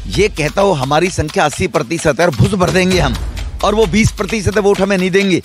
ये कहता हो हमारी संख्या 80% है और भुस भर देंगे हम, और वो 20% वोट हमें नहीं देंगे,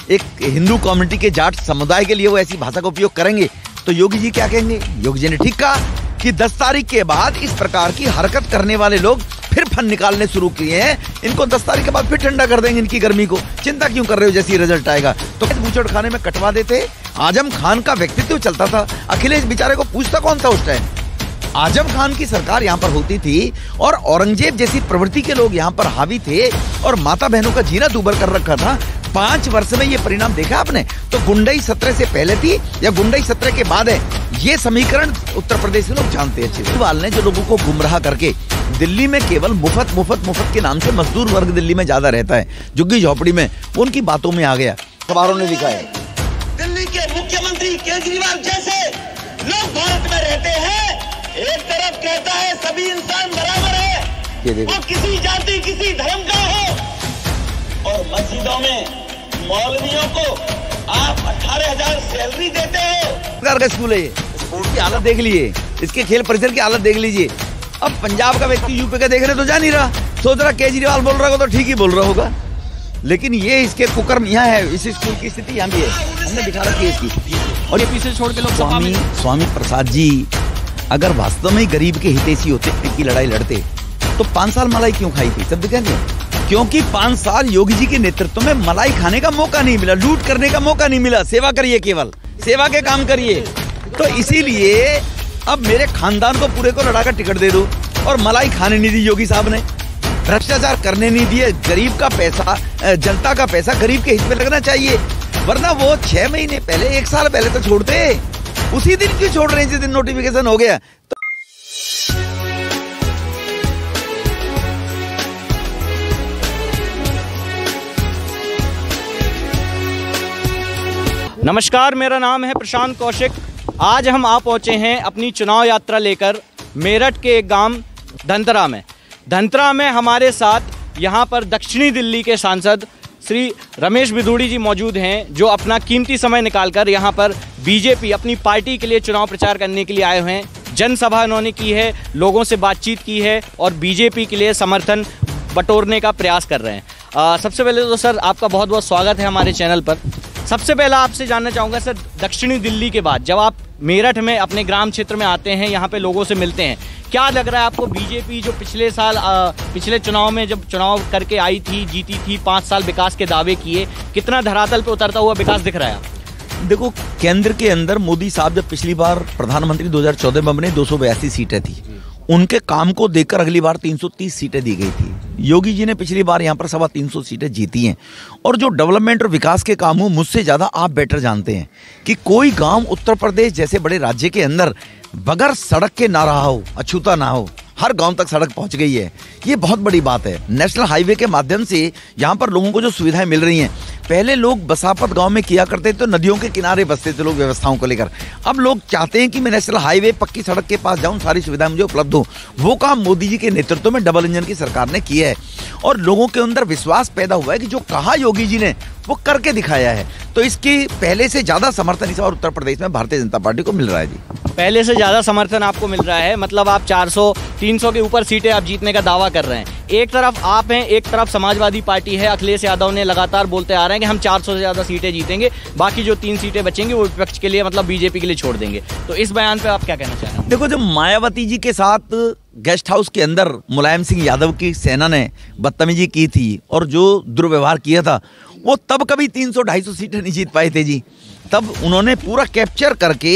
एक हिंदू कम्युनिटी के जाट समुदाय के लिए वो ऐसी भाषा का उपयोग करेंगे, तो योगी जी क्या कहेंगे? योगी जी ने ठीक कहा कि 10 तारीख के बाद इस प्रकार की हरकत करने वाले लोग फिर फन निकालने शुरू किए हैं, इनको 10 तारीख के बाद फिर ठंडा कर देंगे इनकी गर्मी को। चिंता क्यों कर रहे हो? जैसे ही रिजल्ट आएगा तो बूचड़ खाने में कटवा देते। आजम खान का व्यक्तित्व चलता था, अखिलेश बेचारे को पूछता कौन था उस टाइम? आजम खान की सरकार यहाँ पर होती थी और औरंगजेब जैसी प्रवृत्ति के लोग यहाँ पर हावी थे और माता बहनों का जीना दूभर कर रखा था। 5 वर्ष में ये परिणाम देखा आपने? तो गुंडई 17 से पहले थी या गुंडई 17 के बाद है, ये समीकरण उत्तर प्रदेश के लोग जानते हैं। केजरीवाल ने जो लोगों को गुमराह करके दिल्ली में केवल मुफ्त के नाम से मजदूर वर्ग दिल्ली में ज्यादा रहता है, झुग्गी झोपड़ी में, उनकी बातों में आ गया। अखबारों ने दिखाया दिल्ली के मुख्यमंत्री केजरीवाल जैसे लोग भारत में रहते हैं। एक तरफ कहता है सभी इंसान बराबर है, वो किसी जाति किसी धर्म का हो, और मस्जिदों में मौलवियों को आप 18,000 सैलरी देते हो। का स्कूल है ये, स्कूल की हालत देख लीजिए, इसके खेल परिसर की हालत देख लीजिए। अब पंजाब का व्यक्ति यूपी का देख रहे तो जा नहीं रहा, सोच रहा केजरीवाल बोल रहा होगा तो ठीक ही बोल रहा होगा, लेकिन ये इसके कुकर्म यहाँ है। इस स्कूल की स्थिति यहाँ भी है, हमने दिखा रखी है इसकी। और ये पीछे छोड़ के लोग स्वामी प्रसाद जी अगर वास्तव में गरीब के हितैषी होते की लड़ाई लड़ते तो 5 साल मलाई क्यों खाई थी? सब दिखेंगे क्योंकि 5 साल योगी जी के नेतृत्व में मलाई खाने का मौका नहीं मिला, लूट करने का मौका नहीं मिला। सेवा करिए, केवल सेवा के काम करिए। तो इसीलिए अब मेरे खानदान को पूरे को लड़ाकर टिकट दे दो, और मलाई खाने नहीं दी योगी साहब ने, भ्रष्टाचार करने नहीं दिए। गरीब का पैसा, जनता का पैसा गरीब के हित में लगना चाहिए, वरना वो 6 महीने पहले 1 साल पहले तो छोड़ते, उसी दिन क्यों छोड़ रहे हैं जिस दिन नोटिफिकेशन हो गया? नमस्कार, मेरा नाम है प्रशांत कौशिक। आज हम आ पहुंचे हैं अपनी चुनाव यात्रा लेकर मेरठ के एक गांव धनतरा में। धनतरा में हमारे साथ यहां पर दक्षिणी दिल्ली के सांसद श्री रमेश बिधूड़ी जी मौजूद हैं, जो अपना कीमती समय निकालकर यहां पर बीजेपी अपनी पार्टी के लिए चुनाव प्रचार करने के लिए आए हुए हैं। जनसभा उन्होंने की है, लोगों से बातचीत की है और बीजेपी के लिए समर्थन बटोरने का प्रयास कर रहे हैं। सबसे पहले तो सर आपका बहुत बहुत स्वागत है हमारे चैनल पर। सबसे पहला आपसे जानना चाहूँगा सर, दक्षिणी दिल्ली के बाद जब आप मेरठ में अपने ग्राम क्षेत्र में आते हैं, यहाँ पे लोगों से मिलते हैं, क्या लग रहा है आपको? बीजेपी जो पिछले साल पिछले चुनाव में जब चुनाव करके आई थी, जीती थी, 5 साल विकास के दावे किए, कितना धरातल पे उतरता हुआ विकास दिख रहा है? देखो, केंद्र के अंदर मोदी साहब जब पिछली बार प्रधानमंत्री 2014 में बने, 282 सीटें थी। उनके काम को देखकर अगली बार 330 सीटें दी गई थी। योगी जी ने पिछली बार यहाँ पर 325 सीटें जीती हैं। और जो डेवलपमेंट और विकास के काम हो, मुझसे ज़्यादा आप बेटर जानते हैं कि कोई गांव उत्तर प्रदेश जैसे बड़े राज्य के अंदर बगैर सड़क के ना रहा हो, अछूता ना हो। हर गांव तक सड़क पहुंच गई है, ये बहुत बड़ी बात है। नेशनल हाईवे के माध्यम से यहाँ पर लोगों को जो सुविधाएं मिल रही हैं, पहले लोग बसापत गांव में किया करते थे तो नदियों के किनारे बसते थे लोग व्यवस्थाओं को लेकर। अब लोग चाहते हैं कि मैं नेशनल हाईवे पक्की सड़क के पास जाऊं, सारी सुविधाएं मुझे उपलब्ध हो। वो काम मोदी जी के नेतृत्व में डबल इंजन की सरकार ने किया है और लोगों के अंदर विश्वास पैदा हुआ है कि जो कहा योगी जी ने वो करके दिखाया है। तो इसकी पहले से ज्यादा समर्थन इस बार उत्तर प्रदेश में भारतीय जनता पार्टी को मिल रहा है। जी, पहले से ज्यादा समर्थन आपको मिल रहा है, मतलब आप 400-300 के ऊपर सीटें आप जीतने का दावा कर रहे हैं। एक तरफ आप हैं, एक तरफ समाजवादी पार्टी है। अखिलेश यादव ने लगातार बोलते आ रहे हैं कि हम 400 से ज्यादा सीटें जीतेंगे, बाकी जो 3 सीटें बचेंगी वो विपक्ष के लिए, मतलब बीजेपी के लिए छोड़ देंगे। तो इस बयान पे आप क्या कहना चाह रहे हैं? देखो, जब मायावती जी के साथ गेस्ट हाउस के अंदर मुलायम सिंह यादव की सेना ने बदतमीजी की थी और जो दुर्व्यवहार किया था, वो तब कभी 300-250 सीटें नहीं जीत पाए थे जी। तब उन्होंने पूरा कैप्चर करके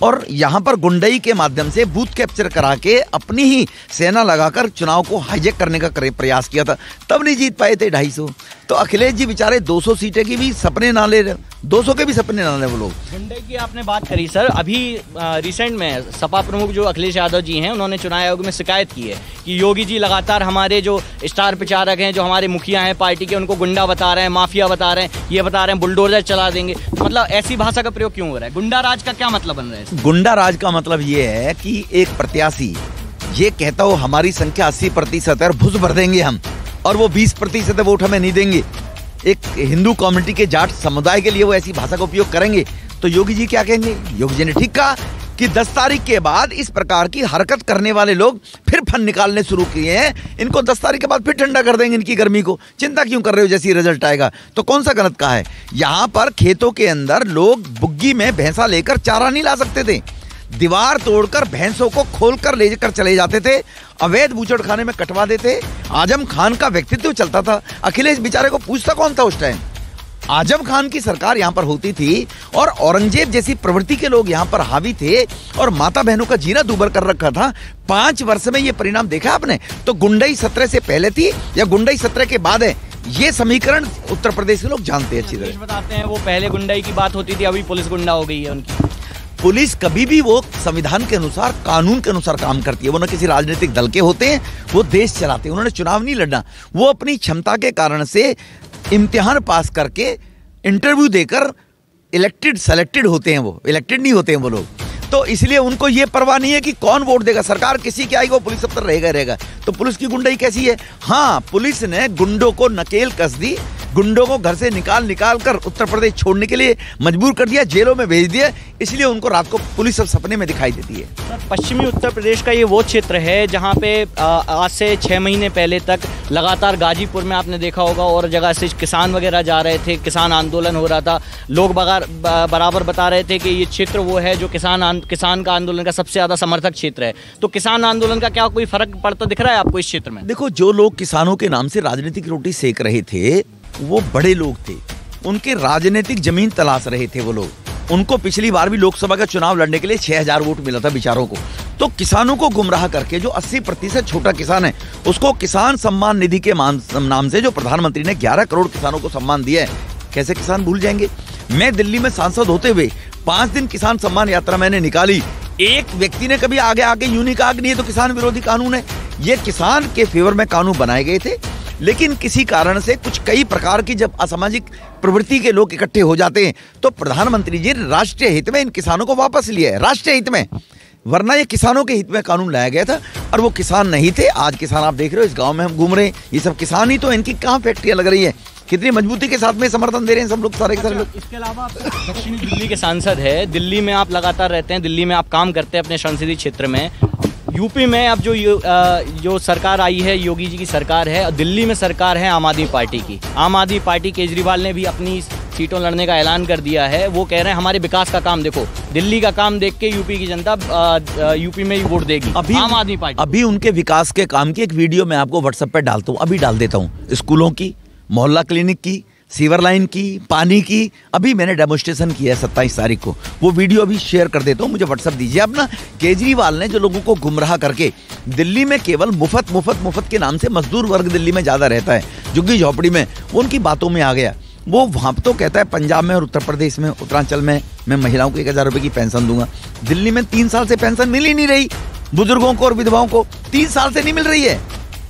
और यहाँ पर गुंडई के माध्यम से बूथ कैप्चर करा के अपनी ही सेना लगाकर चुनाव को हाईजैक करने का प्रयास किया था, तब नहीं जीत पाए थे 250। तो अखिलेश जी बेचारे 200 सीटें की भी सपने ना ले, 200 के भी सपने ना ले वो लोग। गुंडई की आपने बात करी सर, अभी रिसेंट में सपा प्रमुख जो अखिलेश यादव जी हैं, उन्होंने चुनाव आयोग में शिकायत की है कि योगी जी लगातार हमारे जो स्टार प्रचारक हैं, जो हमारे मुखिया हैं पार्टी के, उनको गुंडा बता रहे हैं, माफिया बता रहे हैं, ये बता रहे हैं बुलडोजर चला देंगे। मतलब ऐसी भाषा का प्रयोग क्यों हो रहा है? गुंडा राज का क्या मतलब बन रहा है? गुंडा राज का मतलब ये है कि एक प्रत्याशी ये कहता हो हमारी संख्या 80% है और भुस भर देंगे हम, और वो 20% वोट हमें नहीं देंगे, एक हिंदू कम्युनिटी के जाट समुदाय के लिए वो ऐसी भाषा का उपयोग करेंगे, तो योगी जी क्या कहेंगे? योगी जी ने ठीक कहा कि 10 तारीख के बाद इस प्रकार की हरकत करने वाले लोग फिर फन निकालने शुरू किए हैं। इनको 10 तारीख के बाद फिर ठंडा कर देंगे इनकी गर्मी को। चिंता क्यों कर रहे हो? जैसी रिजल्ट आएगा तो कौन सा गलत कहा है? यहां पर खेतों के अंदर लोग बुग्गी में भैंसा लेकर चारा नहीं ला सकते थे, दीवार तोड़कर भैंसों को खोलकर लेकर चले जाते थे, अवैध बूचड़खाने में कटवा देते। आजम खान का व्यक्तित्व चलता था। अखिलेश बेचारे को पूछता कौन था उस टाइम? आजम खान की सरकार यहां पर होती थी और औरंगजेब जैसी प्रवृत्ति के लोग यहां पर हावी थे और माता बहनों का जीना दूभर कर रखा था। 5 वर्ष में ये परिणाम देखा आपने? तो गुंडई 17 से पहले थी या गुंडई 17 के बाद है, ये समीकरण उत्तर प्रदेश के लोग जानते हैं अच्छी तरह। बताते हैं वो पहले गुंडई की बात होती थी, अभी पुलिस गुंडा हो गई है उनकी। पुलिस कभी भी वो संविधान के अनुसार, कानून के अनुसार काम करती है। वो न किसी राजनीतिक दल के होते हैं, वो देश चलाते हैं। उन्होंने चुनाव नहीं लड़ना, वो अपनी क्षमता के कारण से इम्तिहान पास करके इंटरव्यू देकर इलेक्टेड सेलेक्टेड होते हैं। वो इलेक्टेड नहीं होते हैं वो लोग। तो इसलिए उनको ये परवाह नहीं है कि कौन वोट देगा, सरकार किसी की आएगी वो पुलिस अफसर रहेगा। तो पुलिस की गुंडाई कैसी है? हाँ, पुलिस ने गुंडों को नकेल कस दी, गुंडों को घर से निकाल कर उत्तर प्रदेश छोड़ने के लिए मजबूर कर दिया, जेलों में भेज दिया। इसलिए उनको रात को पुलिस अब सपने में दिखाई देती है। पश्चिमी उत्तर प्रदेश का ये वो क्षेत्र है जहाँ पे आज से 6 महीने पहले तक लगातार गाजीपुर में आपने देखा होगा और जगह से किसान वगैरह जा रहे थे, किसान आंदोलन हो रहा था। लोग बराबर बता रहे थे कि ये क्षेत्र वो है जो किसान का आंदोलन का सबसे ज़्यादा समर्थक क्षेत्र है। तो किसान आंदोलन का क्या कोई फर्क पड़ता दिख रहा है आपको इस क्षेत्र में? देखो, जो लोग किसानों के नाम से राजनीतिक रोटी सेक रहे थे वो बड़े लोग थे, उनके राजनीतिक जमीन तलाश रहे थे वो लोग। उनको पिछली बार भी लोकसभा का चुनाव लड़ने के लिए 6000 वोट मिला था बेचारों को। तो किसानों को गुमराह करके जो 80% छोटा किसान है उसको किसान सम्मान निधि के नाम से जो प्रधानमंत्री ने 11 करोड़ किसानों को सम्मान दिया है, कैसे किसान भूल जाएंगे? मैं दिल्ली में सांसद होते हुए 5 दिन किसान सम्मान यात्रा मैंने निकाली। एक व्यक्ति ने कभी आगे यूं नहीं कहा कि नहीं तो किसान विरोधी कानून है। ये किसान के फेवर में कानून बनाए गए थे, लेकिन किसी कारण से कुछ कई प्रकार की जब असामाजिक प्रवृत्ति के लोग इकट्ठे हो जाते हैं तो प्रधानमंत्री जी राष्ट्रीय हित में इन किसानों को वापस लिया है, राष्ट्रीय हित में। वरना ये किसानों के हित में कानून लाया गया था और वो किसान नहीं थे। आज किसान आप देख रहे हो, इस गांव में हम घूम रहे हैं, ये सब किसान ही तो। इनकी कहाँ फैक्ट्रियां लग रही है? कितनी मजबूती के साथ में समर्थन दे रहे हैं सब लोग, सारे के सारे लोग। इसके अलावा आप दक्षिणी दिल्ली के सांसद है, दिल्ली में आप लगातार रहते हैं, दिल्ली में आप काम करते हैं अपने संसदीय क्षेत्र में। यूपी में अब जो सरकार आई है, योगी जी की सरकार है, और दिल्ली में सरकार है आम आदमी पार्टी की। आम आदमी पार्टी केजरीवाल ने भी अपनी सीटों लड़ने का ऐलान कर दिया है। वो कह रहे हैं हमारे विकास का काम देखो, दिल्ली का काम देख के यूपी की जनता यूपी में ही वोट देगी अभी आम आदमी पार्टी। अभी उनके विकास के काम की एक वीडियो मैं आपको व्हाट्सएप पे डालता हूँ, अभी डाल देता हूँ। स्कूलों की, मोहल्ला क्लिनिक की, सीवर लाइन की, पानी की, अभी मैंने डेमोन्स्ट्रेशन किया है 27 तारीख को। वो वीडियो अभी शेयर कर देता हूँ, मुझे व्हाट्सएप दीजिए आप ना। केजरीवाल ने जो लोगों को गुमराह करके दिल्ली में केवल मुफ्त के नाम से मजदूर वर्ग दिल्ली में ज़्यादा रहता है, झुग्गी झोपड़ी में, वो उनकी बातों में आ गया। वो वहाँ तो कहता है पंजाब में और उत्तर प्रदेश में, उत्तरांचल में मैं महिलाओं को 1000 रुपये की पेंशन दूंगा। दिल्ली में 3 साल से पेंशन मिल ही नहीं रही बुजुर्गों को और विधवाओं को, 3 साल से नहीं मिल रही है।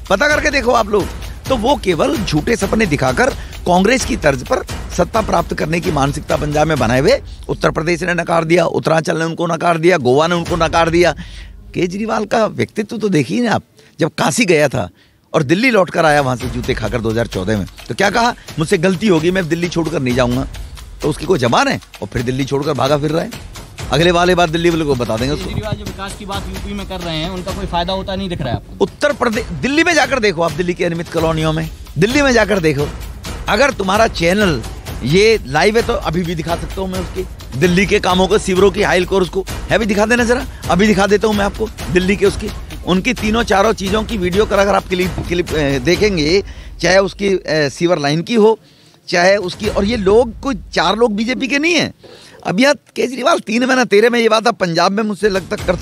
पता करके देखो आप लोग। तो वो केवल झूठे सपने दिखाकर कांग्रेस की तर्ज पर सत्ता प्राप्त करने की मानसिकता पंजाब में बनाए हुए उत्तर प्रदेश ने नकार दिया, उत्तरांचल ने उनको नकार दिया, गोवा ने उनको नकार दिया। केजरीवाल का व्यक्तित्व तो देखिए ना आप। जब काशी गया था और दिल्ली लौट कर आया वहां से जूते खाकर 2014 में, तो क्या कहा? मुझसे गलती होगी, मैं दिल्ली छोड़कर नहीं जाऊंगा। तो उसकी कोई जबान है? और फिर दिल्ली छोड़कर भागा फिर रहा है। अगले वाले बात दिल्ली वाले को बता देंगे उसको। केजरीवाल जो विकास की बात यूपी में कर रहे हैं, उनका कोई फायदा होता नहीं दिख रहा है आपको? उत्तर प्रदेश, दिल्ली में जाकर देखो आप, दिल्ली की अनियमित कॉलोनियों में, दिल्ली में जाकर देखो। अगर तुम्हारा चैनल ये लाइव है तो अभी भी दिखा सकता हूँ मैं उसकी दिल्ली के कामों को, सीवरों की हाइल कोर्स को है भी, दिखा देना जरा। अभी दिखा देता हूँ मैं आपको दिल्ली के उसकी, उनकी 3-4 चीज़ों की वीडियो कर अगर आप क्लिप देखेंगे, चाहे उसकी सीवर लाइन की हो, चाहे उसकी। और ये लोग कोई 4 लोग बीजेपी के नहीं है। अब यार केजरीवाल 3 में ना 13 में ये बात अब पंजाब में मुझसे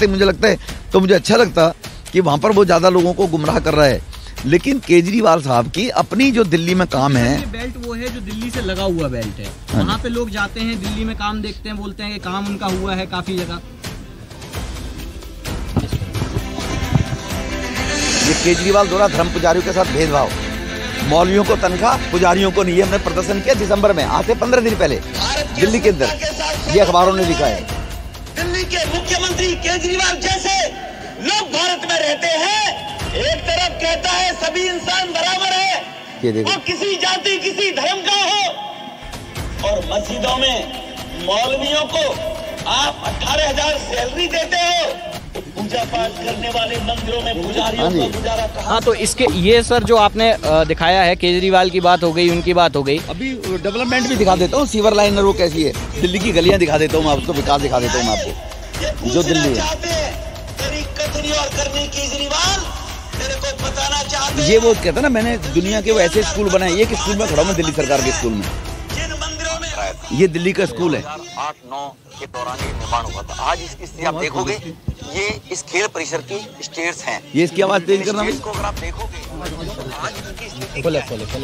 मुझे लगता है, तो मुझे अच्छा लगता कि वहाँ पर वो ज़्यादा लोगों को गुमराह कर रहा है। लेकिन केजरीवाल साहब की अपनी जो दिल्ली में काम है, बेल्ट वो है जो दिल्ली से लगा हुआ बेल्ट है, वहाँ पे लोग जाते हैं, दिल्ली में काम देखते हैं, बोलते हैं कि काम उनका हुआ है काफी जगह। ये केजरीवाल द्वारा धर्म पुजारियों के साथ भेदभाव, मौलवियों को तनख्वाह, पुजारियों को नहीं। हमने प्रदर्शन किया दिसंबर में, आज से 15 दिन पहले दिल्ली के अंदर, ये अखबारों ने लिखा है। दिल्ली के मुख्यमंत्री केजरीवाल जैसे लोग भारत में रहते हैं। एक तरफ कहता है सभी इंसान बराबर है, वो किसी जाति किसी धर्म का हो, और मस्जिदों में मौलवियों को आप 18,000 सैलरी देते हो, तो पूजा पाठ करने वाले मंदिरों में पुजारियों का गुजारा कहाँ? हाँ, तो इसके ये सर जो आपने दिखाया है, केजरीवाल की बात हो गई, उनकी बात हो गई। अभी डेवलपमेंट भी दिखा देता हूँ, सीवर लाइनर वो कैसी है, दिल्ली की गलियां दिखा देता हूँ मैं आपको, विकास दिखा देता हूँ मैं आपको, जो दिल्ली है। और करनी केजरीवाल तेरे को बताना चाहते हैं। ये वो कहता ना, मैंने दुनिया के वो ऐसे स्कूल बनाए, एक स्कूल में खड़ा हूँ दिल्ली सरकार के स्कूल में, ये दिल्ली का स्कूल है। 2008-9 के दौरान ये निर्माण हुआ था। आज इसकी स्थिति आप देखोगे, ये इस खेल परिसर की स्टेयर्स हैं। ये इसकी आवाज तेज करना, इसको अगर आप देखोगे आज इसकी स्थिति बोले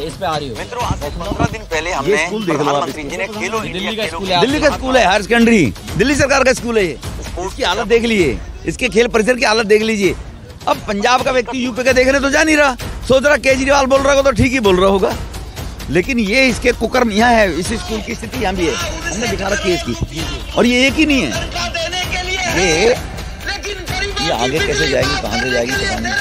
इस पे आ रही हो मित्रों, आज से 15 दिन पहले हमने प्रधानमंत्री जी ने खेलो दिल्ली का स्कूल दिल्ली का स्कूल है, हायर सेकेंडरी दिल्ली सरकार का स्कूल है ये। इसकी हालत देख लीजिए, इसके खेल परिसर की हालत देख लीजिए। अब पंजाब का व्यक्ति यूपी का देखने तो जा नहीं रहा, सोच रहा केजरीवाल बोल रहा होगा तो ठीक ही बोल रहा होगा, लेकिन ये इसके कुकर्म यहाँ है। इस स्कूल की स्थिति यहाँ भी है, हमने दिखा रखी है इसकी, और ये एक ही नहीं है, ये आगे कैसे जाएगी, कहाँ से जाएगी पता नहीं।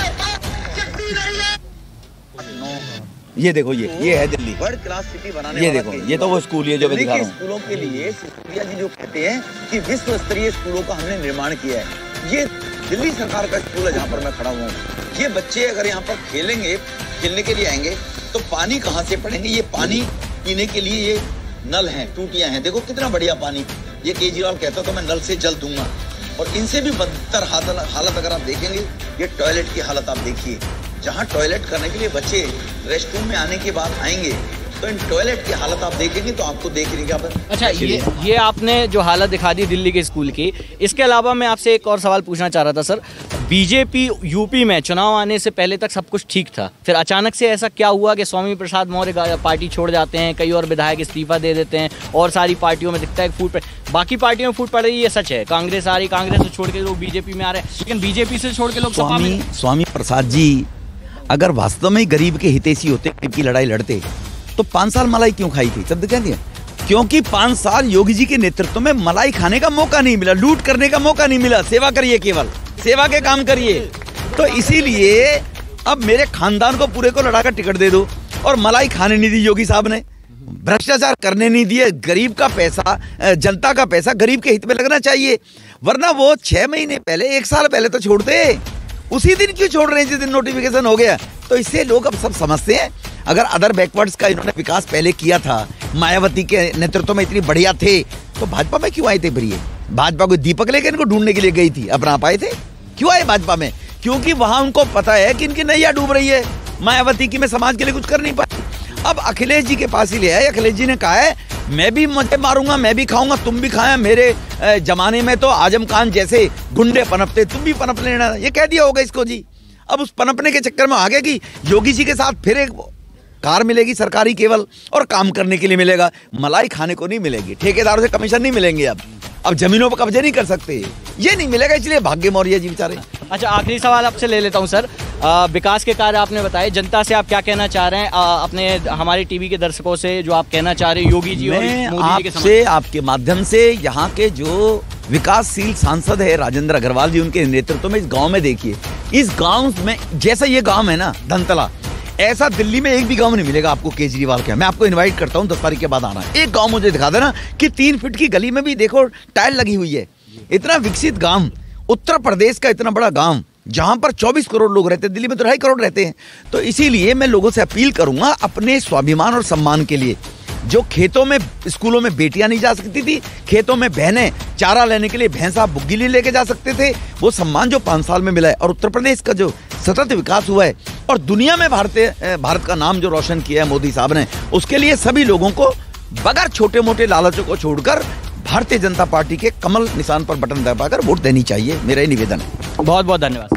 ये देखो, ये है दिल्ली वर्ल्ड क्लास सिटी बनाने, ये देखो, ये तो वो स्कूल है जो मैं दिखा रहा हूँ। स्कूलों के लिए सिसोदिया जी जो कहते हैं कि विश्व स्तरीय स्कूलों का हमने निर्माण किया है, ये दिल्ली सरकार का स्कूल है जहाँ पर मैं खड़ा हूँ। ये बच्चे अगर यहाँ पर खेलने के लिए आएंगे तो पानी कहाँ से पड़ेंगे? ये पानी पीने के लिए ये नल हैं, टूटियां हैं, देखो कितना बढ़िया पानी। ये केजरीवाल कहता तो मैं नल से जल दूंगा, और इनसे भी बदतर हालत अगर आप देखेंगे, ये टॉयलेट की हालत आप देखिए। जहाँ टॉयलेट करने के लिए बच्चे रेस्टरूम में आने के बाद आएंगे, तो इन टॉयलेट की हालत आप देखेंगे तो आपको देखने का। अच्छा, ये आपने जो हालत दिखा दी दिल्ली के स्कूल की, इसके अलावा मैं आपसे एक और सवाल पूछना चाह रहा था सर। बीजेपी यूपी में चुनाव आने से पहले तक सब कुछ ठीक था, फिर अचानक से ऐसा क्या हुआ कि स्वामी प्रसाद मौर्य पार्टी छोड़ जाते हैं, कई और विधायक इस्तीफा दे देते हैं, और सारी पार्टियों में दिखता है फूट पड़, बाकी पार्टियों में फूट पड़ रही है, सच है। कांग्रेस आ रही, कांग्रेस से छोड़ के लोग बीजेपी में आ रहे हैं, लेकिन बीजेपी से छोड़ के लोग स्वामी प्रसाद जी अगर वास्तव में गरीब के हितैषी होते, गरीब की लड़ाई लड़ते, तो 5 साल मलाई क्यों खाई थी? शब्द कह दिया, क्योंकि 5 साल योगी जी के नेतृत्व में मलाई खाने का मौका नहीं मिला, लूट करने का मौका नहीं मिला, सेवा करिए, केवल सेवा के काम करिए। तो इसीलिए अब मेरे खानदान को पूरे को लड़ाकर टिकट दे दो, और मलाई खाने नहीं दी योगी साहब ने, भ्रष्टाचार करने नहीं दिए। गरीब का पैसा, जनता का पैसा गरीब के हित में लगना चाहिए, वरना वो 6 महीने पहले, 1 साल पहले तो छोड़ते, उसी दिन क्यों छोड़ रहे हैं जिस दिन नोटिफिकेशन हो गया? तो इससे लोग अब सब समझते हैं, अगर अदर बैकवर्ड्स का इन्होंने विकास पहले किया था, मायावती के नेतृत्व में इतनी बढ़िया थे, तो भाजपा में क्यों आए थे? फिर ये भाजपा को दीपक लेकर इनको ढूंढने के लिए गई थी, अपना पाए थे, क्यों आए भाजपा में? क्योंकि वहां उनको पता है कि इनकी नैया डूब रही है, मायावती की मैं समाज के लिए कुछ कर नहीं पाई। अब अखिलेश जी के पास ही ले आए, अखिलेश जी ने कहा है मैं भी मुझे मारूंगा, मैं भी खाऊंगा, तुम भी खाया, मेरे जमाने में तो आजम खान जैसे गुंडे पनपते, तुम भी पनप लेना, ये कह दिया होगा इसको जी। अब उस पनपने के चक्कर में आ गया कि योगी जी के साथ फिर एक कार मिलेगी सरकारी केवल, और काम करने के लिए मिलेगा, मलाई खाने को नहीं मिलेगी, ठेकेदारों से कमीशन नहीं मिलेंगे, अब जमीनों पर कब्जे नहीं कर सकते, ये नहीं मिलेगा, इसलिए भाग्य मौर्य जी बेचारे। अच्छा, आखिरी सवाल आपसे ले लेता हूं सर। विकास के कार्य आपने बताए, जनता से आप क्या कहना चाह रहे हैं, अपने हमारे टीवी के दर्शकों से जो आप कहना चाह रहे हैं योगी जी और मोदी जी के आपसे, आपके माध्यम से, यहाँ के जो विकासशील सांसद है राजेंद्र अग्रवाल जी, उनके नेतृत्व में इस गांव में देखिए, इस गांव में जैसा ये गांव है ना धनतला, ऐसा दिल्ली में एक भी गांव नहीं मिलेगा आपको केजरीवाल का। मैं आपको इनवाइट करता हूं 10 तारीख के बाद आना, एक गांव मुझे दिखा देना कि 3 फीट की गली में भी देखो टाइल लगी हुई है। इतना विकसित गांव, उत्तर प्रदेश का इतना बड़ा गांव, जहां पर 24 करोड़ लोग रहते हैं, दिल्ली में तो 2.5 करोड़ रहते हैं। तो इसीलिए मैं लोगों से अपील करूंगा, अपने स्वाभिमान और सम्मान के लिए, जो खेतों में, स्कूलों में बेटियां नहीं जा सकती थी, खेतों में बहनें चारा लेने के लिए भैंसा बुग्गी नहीं लेके जा सकते थे, वो सम्मान जो 5 साल में मिला है, और उत्तर प्रदेश का जो सतत विकास हुआ है, और दुनिया में भारत का नाम जो रोशन किया है मोदी साहब ने, उसके लिए सभी लोगों को बगैर छोटे मोटे लालचों को छोड़कर भारतीय जनता पार्टी के कमल निशान पर बटन दबाकर वोट देनी चाहिए, मेरा ही निवेदन है। बहुत बहुत धन्यवाद।